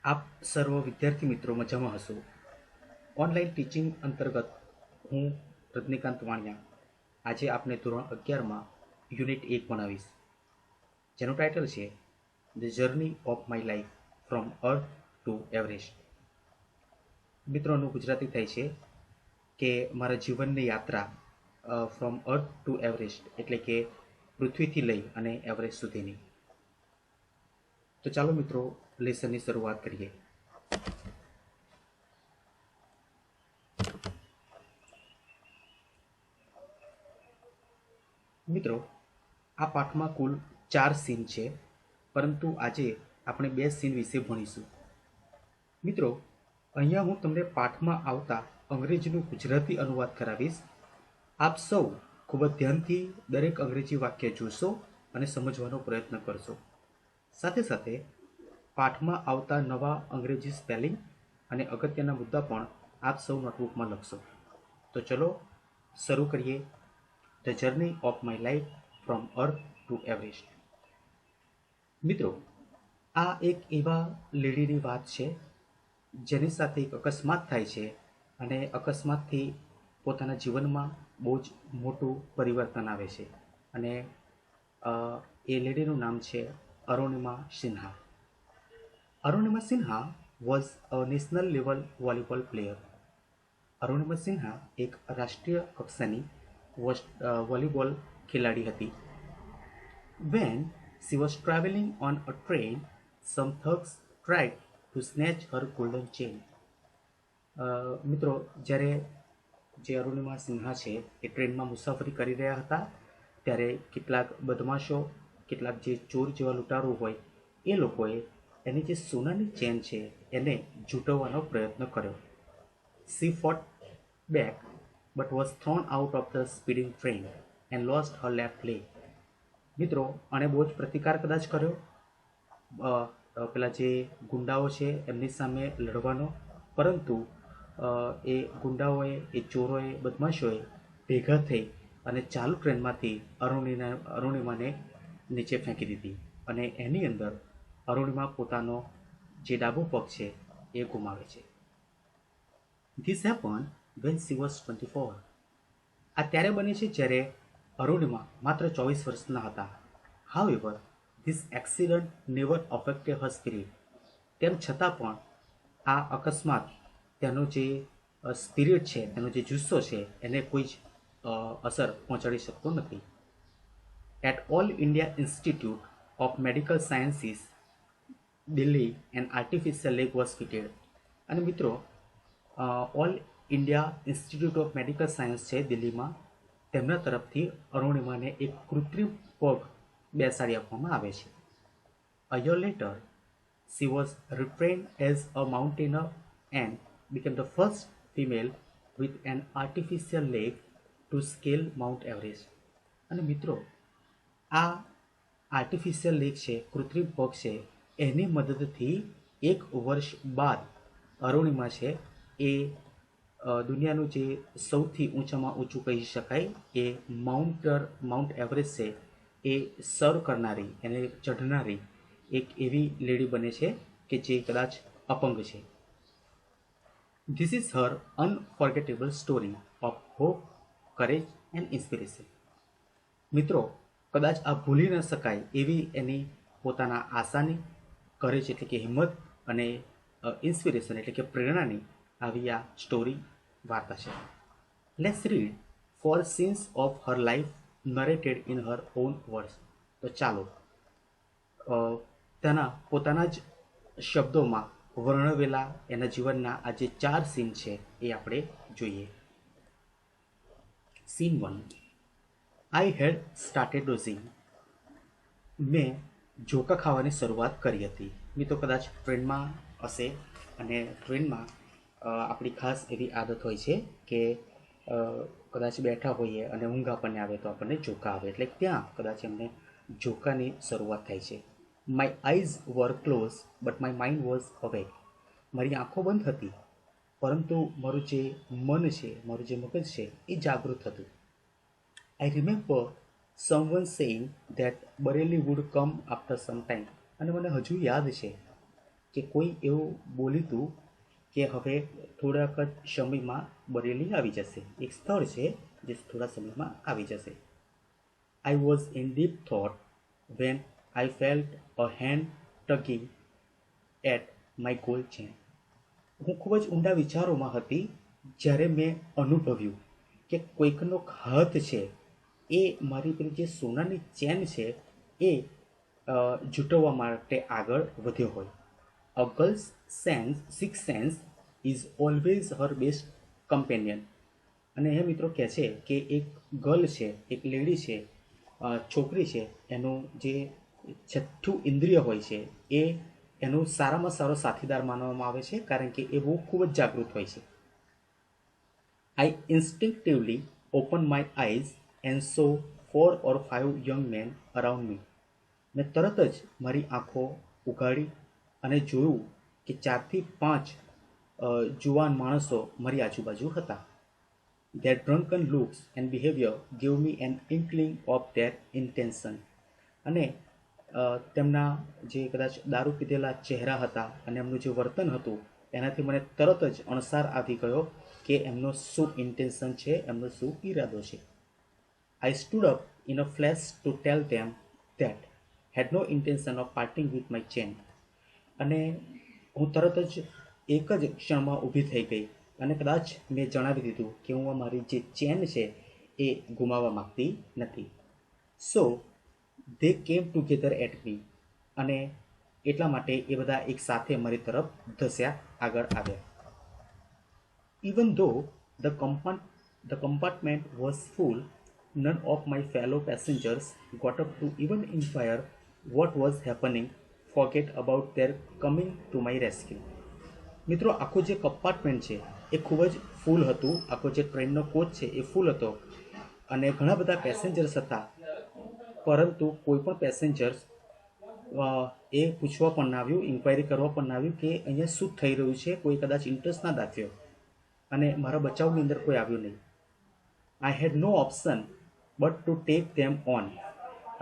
આપ સર્વ વિદ્યાર્થી મિત્રો મજામાં હશો. ઓનલાઈન ટીચિંગ અંતર્ગત હું રજનીકાંત વાણિયા આજે આપને ધોરણ 11માં યુનિટ 1 ભણાવીશ, જેનું ટાઇટલ છે the journey of my life from earth to Everest. મિત્રોનું ગુજરાતી થાય છે કે મારા જીવનની યાત્રા ફ્રોમ અર્થ ટુ એવરેસ્ટ, એટલે કે પૃથ્વીથી લઈ અને એવરેસ્ટ સુધીની. તો ચાલો મિત્રો, લેસનની શરૂઆત કરીએ. મિત્રો, આ પાઠમાં કુલ 4 સીન છે, પરંતુ આજે આપણે 2 સીન વિશે ભણીશું. મિત્રો, અહીંયા હું તમને પાઠમાં આવતા અંગ્રેજીનું ગુજરાતી અનુવાદ કરાવીશ. આપ સૌ ખૂબ જ ધ્યાનથી દરેક અંગ્રેજી વાક્ય જોશો અને સમજવાનો પ્રયત્ન કરશો. સાથે સાથે પાઠમાં આવતા નવા અંગ્રેજી સ્પેલિંગ અને અગત્યના મુદ્દા પણ આપ સૌ નોટબુકમાં લખશો. તો ચલો શરૂ કરીએ. The journey of my life from earth to Everest. મિત્રો, આ એક એવા લેડીની વાત છે જેની સાથે એક અકસ્માત થાય છે અને અકસ્માતથી પોતાના જીવનમાં બહુ જ મોટું પરિવર્તન આવે છે. અને એ લેડીનું નામ છે Arunima Sinha. Arunima Sinha was a national level volleyball player. Arunima Sinha એક રાષ્ટ્રીય કક્ષાની વોલીબોલ ખેલાડી હતી. When she was traveling on a train, some thugs tried to snatch her golden chain. મિત્રો, જ્યારે જે અરુણિમા સિન્હા છે એ ટ્રેનમાં મુસાફરી કરી રહ્યા હતા ત્યારે કેટલાક બદમાશો, કેટલાક જે ચોર જેવા લૂંટારો હોય એ લોકોએ એની જે સોનાની ચેન છે એને ઝૂંટવવાનો પ્રયત્ન કર્યો. She fought back but was thrown out of the speeding train and lost her left leg. મિત્રો, આણે બહુ જ પ્રતિકાર કદાચ કર્યો પેલા જે ગુંડાઓ છે એમની સામે લડવાનો, પરંતુ એ ગુંડાઓએ, એ ચોરોએ, બદમાશોએ ભેગા થઈ અને ચાલુ ટ્રેનમાંથી અરુણિમાને નીચે ફેંકી દીધી અને એની અંદર અરુણિમા પોતાનો જે ડાબો પગ છે એ ગુમાવે છે. This happen when she was 24. આ ત્યારે બને છે જ્યારે અરુણિમા માત્ર 24 વર્ષના હતા. However, this accident never affected her spirit. તેમ છતાં પણ આ અકસ્માત તેનો જે સ્પિરિટ છે, તેનો જે જુસ્સો છે એને કોઈ જ અસર પહોંચાડી શકતો નથી. At All India Institute of Medical Sciences, Delhi, an artificial leg was fitted. અને મિત્રો, all India institute of medical science છે દિલ્હીમાં, તેમના તરફથી અરુણિમાને એક કૃત્રિમ પગ બેસાડી આપવામાં આવે છે. A year later, she was retrained as a mountaineer and became the first female with an artificial leg to scale Mount Everest. અને મિત્રો, આ આર્ટિફિશિયલ લેગ છે, કૃત્રિમ પગ છે, એની મદદથી 1 વર્ષ બાદ અરુણિમા છે એ દુનિયાનું જે સૌથી ઊંચામાં ઊંચું કહી શકાય એ માઉન્ટ એવરેસ્ટ છે એ સર કરનારી, એને ચઢનારી એક એવી લેડી બને છે કે જે કદાચ અપંગ છે. This is her unforgettable story of hope, courage and inspiration. મિત્રો, કદાચ આ ભૂલી ન શકાય એવી એની પોતાના આશાની, કરેજ એટલે કે હિંમત, અને ઇન્સ્પિરેશન એટલે કે પ્રેરણાની આવી આ સ્ટોરી, વાર્તા છે. Let's read 4 scenes of her life narrated in her own words. તો ચાલો તેના પોતાના જ શબ્દોમાં વર્ણવેલા એના જીવનના આ જે 4 સીન છે એ આપણે જોઈએ. Scene 1. I had started dozing. મેં ઝોકા ખાવાની શરૂઆત કરી હતી. મિત્રો, કદાચ ટ્રેનમાં હશે અને ટ્રેનમાં આપણી ખાસ એવી આદત હોય છે કે કદાચ બેઠા હોઈએ અને ઊંઘ આપણને આવે તો આપણને ઝોકા આવે, એટલે ત્યાં કદાચ એમને ઝોકાની શરૂઆત થાય છે. My eyes were closed but my mind was awake. મારી આંખો બંધ હતી પરંતુ મારું જે મન છે, મારું જે મગજ છે એ જાગૃત હતું. I remember someone saying that Bareilly would come after some time. અને મને હજુ યાદ છે કે કોઈ એવું બોલ્યું હતું કે હવે થોડાક જ સમયમાં બરેલી આવી જશે, એક સ્થળ છે જે થોડા સમયમાં આવી જશે. I was in deep thought when I felt a hand tugging at my gold chain. હું ખૂબ જ ઊંડા વિચારોમાં હતી જ્યારે મેં અનુભવ્યું કે કોઈકનો હાથ છે એ મારી પેલી જે સોનાની ચેન છે એ જૂટવવા માટે આગળ વધ્યો હોય. A girl's sixth sense is always her best companion. અને એ મિત્રો કહે છે કે એક ગર્લ છે, એક લેડી છે, છોકરી છે, એનું જે છઠ્ઠું ઇન્દ્રિય હોય છે એ એનો સારામાં સારો સાથીદાર માનવામાં આવે છે, કારણ કે એ બહુ ખૂબ જ જાગૃત હોય છે. I instinctively opened my eyes and saw 4 or 5 young men around me. મેં તરત જ મારી આંખો ઉઘાડી અને જોયું કે 4 થી 5 જુવાન માણસો મારી આજુબાજુ હતા. Their drunken looks and behavior gave me an inkling of their intention. અને તેમના જે કદાચ દારૂ પીધેલા ચહેરા હતા અને એમનું જે વર્તન હતું એનાથી મને તરત જ અણસાર આવી ગયો કે એમનો શું ઇન્ટેન્શન છે, એમનો શું ઈરાદો છે. I stood up in a flash to tell them that had no intention of parting with my chain. અને હું તરત જ એક જ ક્ષણમાં ઊભી થઈ ગઈ અને કદાચ મેં જણાવી દીધું કે હું મારી જે ચેન છે એ ગુમાવવા માગતી નથી. સો દે કેમ ટુગેધર એટ મી. અને એટલા માટે એ બધા એક સાથે મારી તરફ ધસ્યા આગળ આવ્યા. Even though the compartment was full, none of my fellow passengers got up to even inquire what was happening, forget about their coming to my rescue. મિત્રો, આખું જે કમ્પાર્ટમેન્ટ છે એ ખૂબ જ ફૂલ હતું. આખો જે ટ્રેનનો કોચ છે એ ફૂલ હતો અને ઘણા બધા પેસેન્જર્સ હતા, પરંતુ કોઈ પણ પેસેન્જર્સ એ પૂછવા પણ ના આવ્યું, ઇન્ક્વાયરી કરવા પણ ના આવ્યું કે અહીંયા શું થઈ રહ્યું છે. કોઈ કદાચ ઇન્ટરેસ્ટ ના દાખ્યો અને મારા બચાવની અંદર કોઈ આવ્યું નહીં. I had no option but to take them on.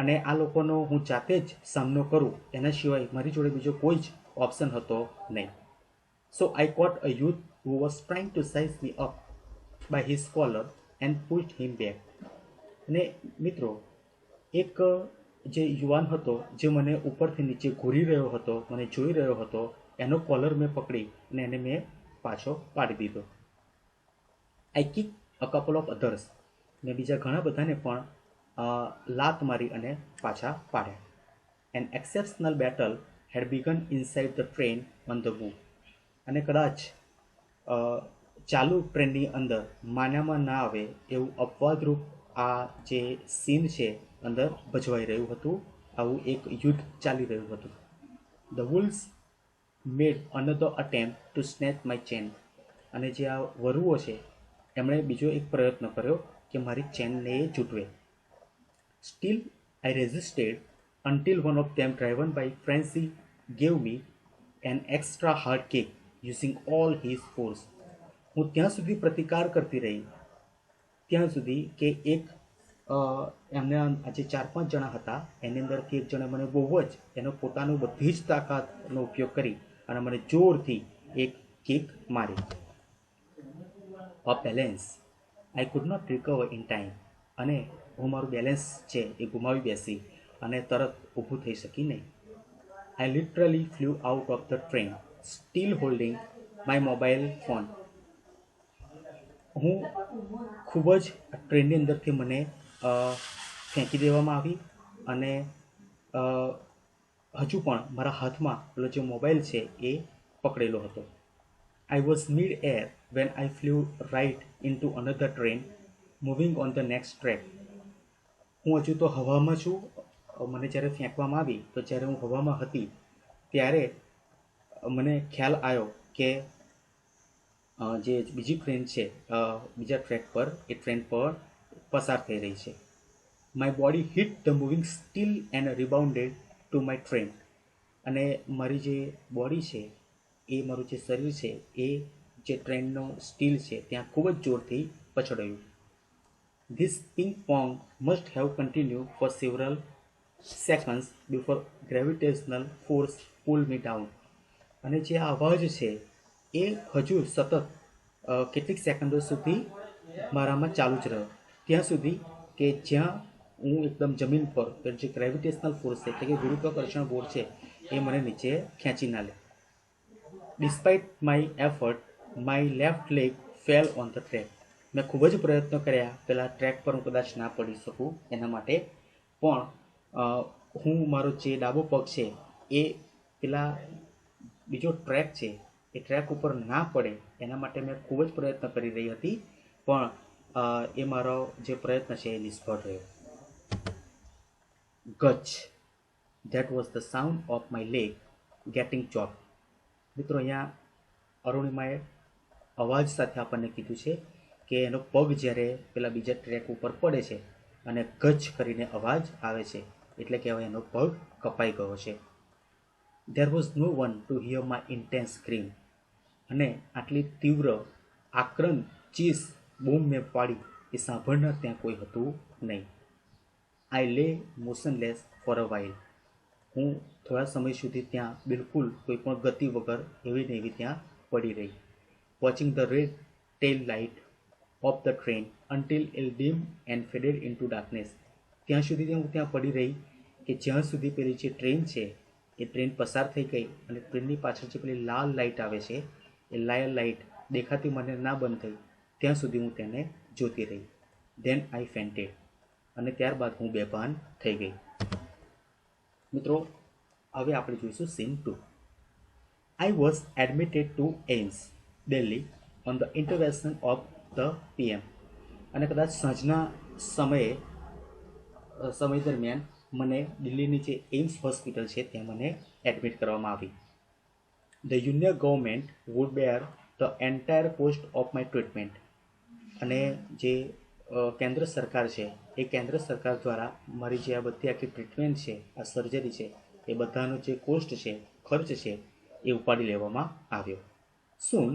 અને આ લોકોનો હું જાતે જ સામનો કરું એના સિવાય મારી જોડે બીજો કોઈ જ ઓપ્શન હતો નહીં. So I caught a youth who was trying to size me up by his collar and pushed him back. અને મિત્રો, એક જે યુવાન હતો જે મને ઉપરથી નીચે ઘૂરી રહ્યો હતો, મને જોઈ રહ્યો હતો, એનો કોલર મેં પકડી અને એને મેં પાછો પાડી દીધો. I kick a couple of others. મેં બીજા ઘણા બધાને પણ લાત મારી અને પાછા પાડ્યા. An exceptional battle had begun inside the train on the move. અને કદાચ ચાલુ ટ્રેનની અંદર માન્યામાં ના આવે એવું અપવાદરૂપ આ જે સીન છે અંદર ભજવાઈ રહ્યું હતું. આવું એક યુદ્ધ ચાલી રહ્યું હતું. The wolves made another attempt two snatch my chain. અને જે આ વરુઓ છે એમણે બીજો એક પ્રયત્ન કર્યો કે મારી ચેનને એ જૂટવે. Still I resisted until one of them, driven by frenzy, gave me an extra hard kick using all his force. હું ત્યાં સુધી પ્રતિકાર કરતી રહી ત્યાં સુધી કે એક એમને આજે 4-5 જણા હતા એની અંદરથી એક જણે મને બહુ જ એનો પોતાનું બધી જ તાકાતનો ઉપયોગ કરી અને મને જોરથી એક કિક મારી. A balance I could not recover in time. અને હું મારું બેલેન્સ છે એ ગુમાવી બેસી અને તરત ઊભું થઈ શકી નહીં. આઈ literally flew out of the train steel holding my mobile phone. હું ખૂબ જ ટ્રેનની અંદરથી મને ફેંકી દેવામાં આવી અને હજુ પણ મારા હાથમાં પેલો જે મોબાઈલ છે એ પકડેલો હતો. I was mid air when I flew right in to another train moving on the next track. હું હજુ તો હવામાં છું. મને જ્યારે ફેંકવામાં આવી તો જ્યારે હું હવામાં હતી ત્યારે મને ખ્યાલ આવ્યો કે જે બીજી ટ્રેન છે બીજા ટ્રેક પર એ ટ્રેન પર પસાર થઈ રહી છે. My body hit the moving steel and rebounded to my train. અને મારી જે બોડી છે એ મારું જે શરીર છે એ જે ટ્રેનનો સ્ટીલ છે ત્યાં ખૂબ જ જોરથી પછડાયું. This ping pong must have continue for several seconds before gravitational force pulled me down. અને જે આ અવાજ છે એ હજુ સતત કેટલીક સેકન્ડો સુધી મારામાં ચાલુ જ રહ્યો, ત્યાં સુધી કે જ્યાં હું એકદમ જમીન પર જે ગ્રેવિટેશનલ ફોર્સ છે એટલે કે ગુરુત્વાકર્ષણ બળ છે એ મને નીચે ખેંચી ના લે. Despite my effort my left leg fell on the track. મેં ખૂબ જ પ્રયત્નો કર્યા પેલા ટ્રેક પર હું કદાચ ના પડી શકું એના માટે, પણ હું મારો જે ડાબો પગ છે એ પેલા બીજો ટ્રેક છે એ ટ્રેક ઉપર ના પડે એના માટે મેં ખૂબ જ પ્રયત્ન કરી રહી હતી, પણ એ મારો જે પ્રયત્ન છે એ નિષ્ફળ રહ્યો. ગચ, that was the sound of my leg getting chop. મિત્રો અહીંયા અરુણિમાએ અવાજ સાથે આપણને કીધું છે કે એનો પગ જ્યારે પેલા બીજા ટ્રેક ઉપર પડે છે અને ગચ કરીને અવાજ આવે છે એટલે કે હવે એનો પગ કપાઈ ગયો છે. There was no one to hear my intense scream. અને આટલી તીવ્ર આક્રન ચીસ બૂમ મેં પાડી એ સાંભળનાર ત્યાં કોઈ હતું નહીં. આઈ લે મોશનલેસ ફોર અ વાઇલ. હું થોડા સમય સુધી ત્યાં બિલકુલ કોઈ પણ ગતિ વગર એવી ને એવી ત્યાં પડી રહી. Watching the red tail light of the train until it dim and faded in to darkness. ત્યાં સુધી હું ત્યાં પડી રહી કે જ્યાં સુધી પેલી જે ટ્રેન છે એ ટ્રેન પસાર થઈ ગઈ અને ટ્રેનની પાછળ જે પેલી લાલ લાઇટ આવે છે એ લાલ લાઇટ દેખાતી મને ના બંધ થઈ ત્યાં સુધી હું તેને જોતી રહી. Then I fainted. અને ત્યારબાદ હું બેભાન થઈ ગઈ. મિત્રો હવે આપણે જોઈશું scene 2. I was admitted to AIIMS Delhi on the intervention of the PM. અને કદાચ સાંજના સમય દરમિયાન મને દિલ્હીની જે એમ્સ હોસ્પિટલ છે ત્યાં મને એડમિટ કરવામાં આવી. The union government would bear the entire cost of my treatment. અને જે કેન્દ્ર સરકાર છે એ કેન્દ્ર સરકાર દ્વારા મારી જે આ બધી આખી ટ્રીટમેન્ટ છે, આ સર્જરી છે, એ બધાનો જે કોસ્ટ છે, ખર્ચ છે એ ઉપાડી લેવામાં આવ્યો. Soon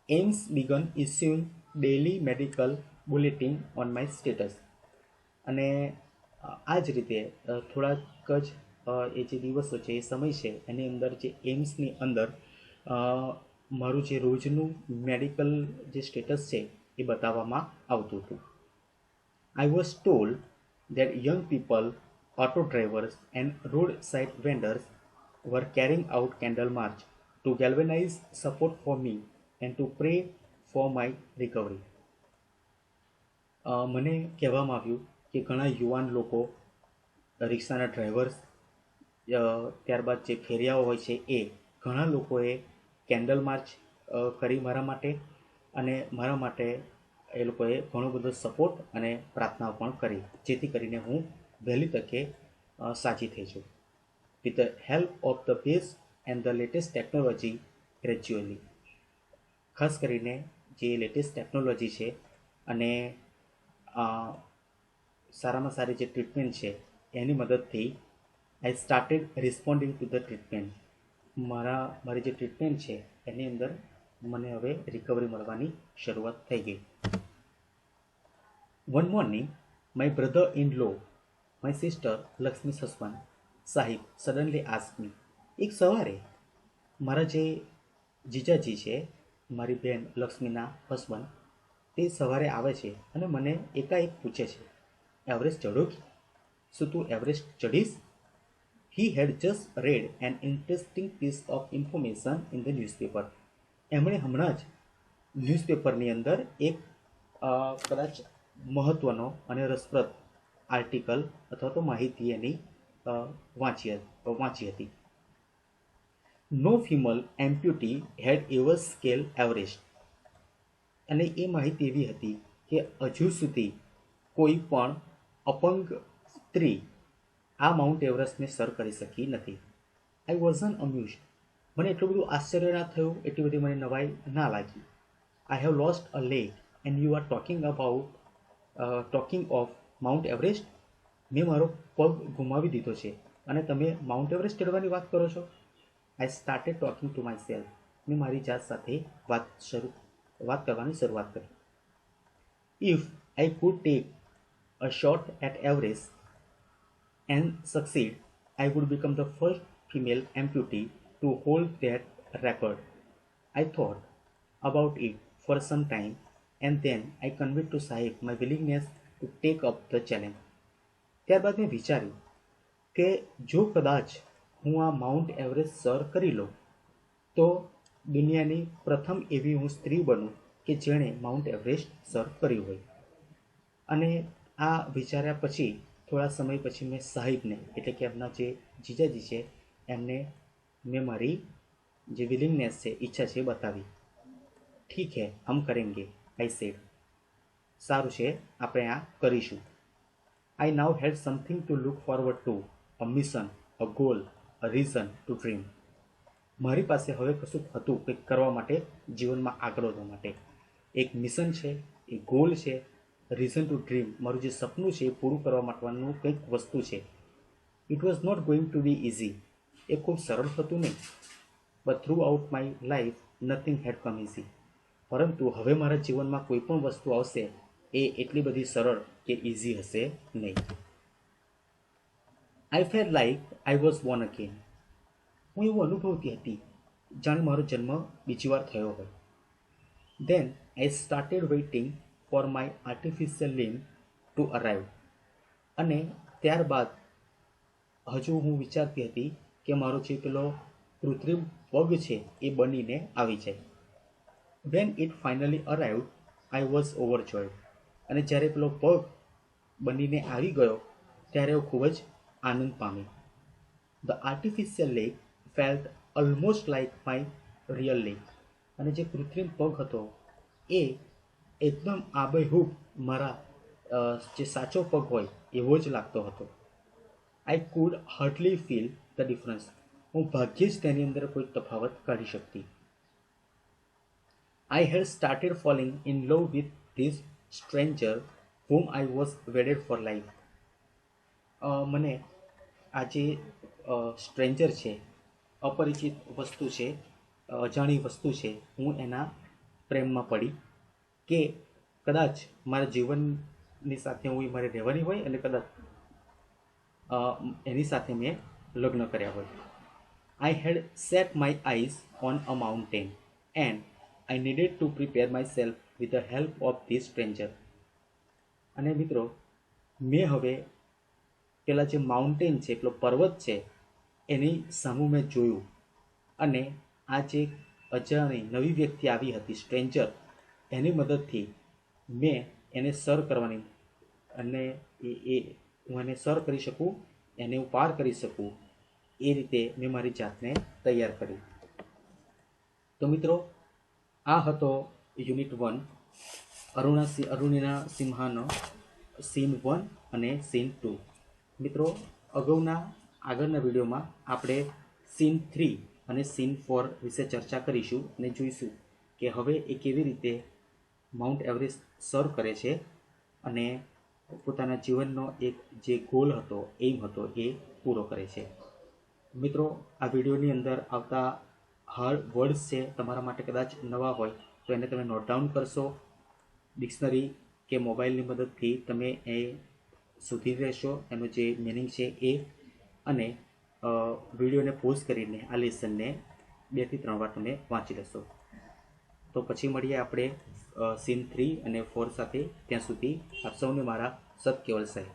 AIIMS began issuing daily medical bulletin on my status. અને આ જ રીતે થોડાક જ એ જે દિવસો છે, એ સમય છે, એની અંદર જે એમ્સની અંદર મારું જે રોજનું મેડિકલ જે સ્ટેટસ છે એ બતાવવામાં આવતું હતું. I was told that young people, auto drivers and roadside vendors were carrying out candle march to galvanize support for me and to pray for my recovery. મને કહેવામાં આવ્યું કે ઘણા યુવાન લોકો, રિક્ષાના ડ્રાઈવર્સ, ત્યારબાદ જે ફેરિયાઓ હોય છે એ ઘણા લોકોએ કેન્ડલ માર્ચ કરી મારા માટે, અને મારા માટે એ લોકોએ ઘણો બધો સપોર્ટ અને પ્રાર્થનાઓ પણ કરી જેથી કરીને હું વહેલી તકે સાજી થઈ છું. With the help of the best and the latest technology gradually. ખાસ કરીને જે લેટેસ્ટ ટેકનોલોજી છે અને સારામાં સારી જે ટ્રીટમેન્ટ છે એની મદદથી I started responding to the treatment. મારી જે ટ્રીટમેન્ટ છે એની અંદર મને હવે રિકવરી મળવાની શરૂઆત થઈ ગઈ. One morning, my brother-in-law, my sister Lakshmi's husband, Sahib, suddenly asked me. એક સવારે મારા જે જીજાજી છે, મારી બહેન લક્ષ્મીના હસબન્ડ, તે સવારે આવે છે અને મને એકાએક પૂછે છે, એવરેસ્ટ ચઢો કે? શું તું Everest ચઢીશ? He had just read an interesting piece of information in the newspaper. એમણે હમણાં જ ન્યૂઝપેપરની અંદર એક કદાચ મહત્ત્વનો અને રસપ્રદ આર્ટિકલ અથવા તો માહિતી એની વાંચી હતી. નો ફિમેલ એમ્પ્યુટી હેડ એવર સ્કેલ એવરેસ્ટ. અને એ માહિતી એવી હતી કે હજુ સુધી કોઈ પણ અપંગ સ્ત્રી આ માઉન્ટ એવરેસ્ટને સર કરી શકી નથી. આઈ વોઝન અમ્યુઝ. મને એટલું બધું આશ્ચર્ય ના થયું, એટલી બધી મને નવાઈ ના લાગી. I have lost a leg and you are talking of Mount Everest. મેં મારો પગ ગુમાવી દીધો છે અને તમે માઉન્ટ એવરેસ્ટ ચડવાની વાત કરો છો. I started talking to myself. મેં મારી જાત સાથે વાત કરવાની શરૂઆત કરી. If I could take a shot at Everest and succeed, I would become the first female amputee to hold that record. I thought about it for some time and then I conveyed to Sahib my willingness to take up the challenge. ત્યારબાદ મેં વિચાર્યું કે જો કદાચ હું આ mount Everest sir કરી લઉં તો દુનિયાની પ્રથમ એવી હું સ્ત્રી બનું કે જેણે માઉન્ટ એવરેસ્ટ સર કર્યું હોય. અને આ વિચાર્યા પછી થોડા સમય પછી મેં સાહિબને એટલે કે એમના જે જીજાજી છે એમને મેં મારી જે વિલિંગનેસ છે ઈચ્છા છે બતાવી. ઠીક હે હમ કરેંગે આઈ સેડ. સારું છે આપણે આ કરીશું. I now had something to look forward to, a mission, a goal, a reason to dream. મારી પાસે હવે કશું હતું કંઈક કરવા માટે, જીવનમાં આગળ વધવા માટે. એક મિશન છે, એક ગોલ છે, રીઝન ટુ ડ્રીમ, મારું જે સપનું છે એ પૂરું કરવા માટેનું કંઈક વસ્તુ છે. It was not going to be easy. એ ખૂબ સરળ થતું નહીં. But throughout my life nothing had come easy. પરંતુ હવે મારા જીવનમાં કોઈ પણ વસ્તુ આવશે એ એટલી બધી સરળ કે ઇઝી હશે નહીં. I fell like I was born again. હું એવું અનુભવતી હતી જાણે મારો જન્મ બીજી વાર થયો હોય. Then I started waiting for my artificial limb to arrive. અને ત્યારબાદ હજુ હું વિચારતી હતી કે મારો જે પેલો કૃત્રિમ પગ છે એ બનીને આવી જાય. When it finally arrived I was overjoyed. અને જ્યારે પેલો પગ બનીને આવી ગયો ત્યારે હું ખૂબ જ આનંદ પામી. The artificial leg felt almost like my real leg. અને જે કૃત્રિમ પગ હતો એ એકદમ આબેહૂબ મારા જે સાચો પગ હોય એવો જ લાગતો હતો. I could hardly feel the difference. હું ભાગ્યે જ તેની અંદર કોઈ તફાવત કાઢી શકતી. I had started falling in love with this stranger whom I was wedded for life. મને આ જે સ્ટ્રેન્જર છે, અપરિચિત વસ્તુ છે, અજાણી વસ્તુ છે, હું એના પ્રેમમાં પડી કે કદાચ મારા જીવનની સાથે હું મારે રહેવાની હોય અને કદાચ એની સાથે મેં લગ્ન કર્યા હોય. I had set my eyes on a mountain and I needed to prepare myself with the help of this stranger. અને મિત્રો મેં હવે પેલા જે માઉન્ટેન છે પેલો પર્વત છે એની સામું મેં જોયું અને આ જે અજાણી નવી વ્યક્તિ આવી હતી સ્ટ્રેન્જર એની મદદથી મેં એને સર કરવાની અને હું એને સર કરી શકું, એને હું પાર કરી શકું એ રીતે મેં મારી જાતને તૈયાર કરી. તો મિત્રો આ હતો યુનિટ 1 અરુણિના સિંહાનો સીન 1 અને સીન 2. મિત્રો આગળના વિડીયોમાં આપણે સીન 3 અને સીન 4 વિશે ચર્ચા કરીશું અને જોઈશું કે હવે એ કેવી રીતે માઉન્ટ એવરેસ્ટ સર કરે છે અને પોતાના જીવનનો એક જે ગોલ હતો, એમ હતો એ પૂરો કરે છે. મિત્રો આ વિડીયોની અંદર આવતા હાર્ડ વર્ડ્સ છે તમારા માટે કદાચ નવા હોય તો એને તમે નોટ ડાઉન કરશો. ડિક્શનરી કે મોબાઈલની મદદથી તમે એ શોધી રહેશો એનો જે મિનિંગ છે એ, અને વિડીયોને પોઝ કરીને આ લેસનને 2 થી 3 વાર તમે વાંચી લેશો. તો પછી મળીએ આપણે સીન 3 અને 4 સાથે. ત્યાં સુધી આપ સૌને મારા સત કેવલ સાહેબ.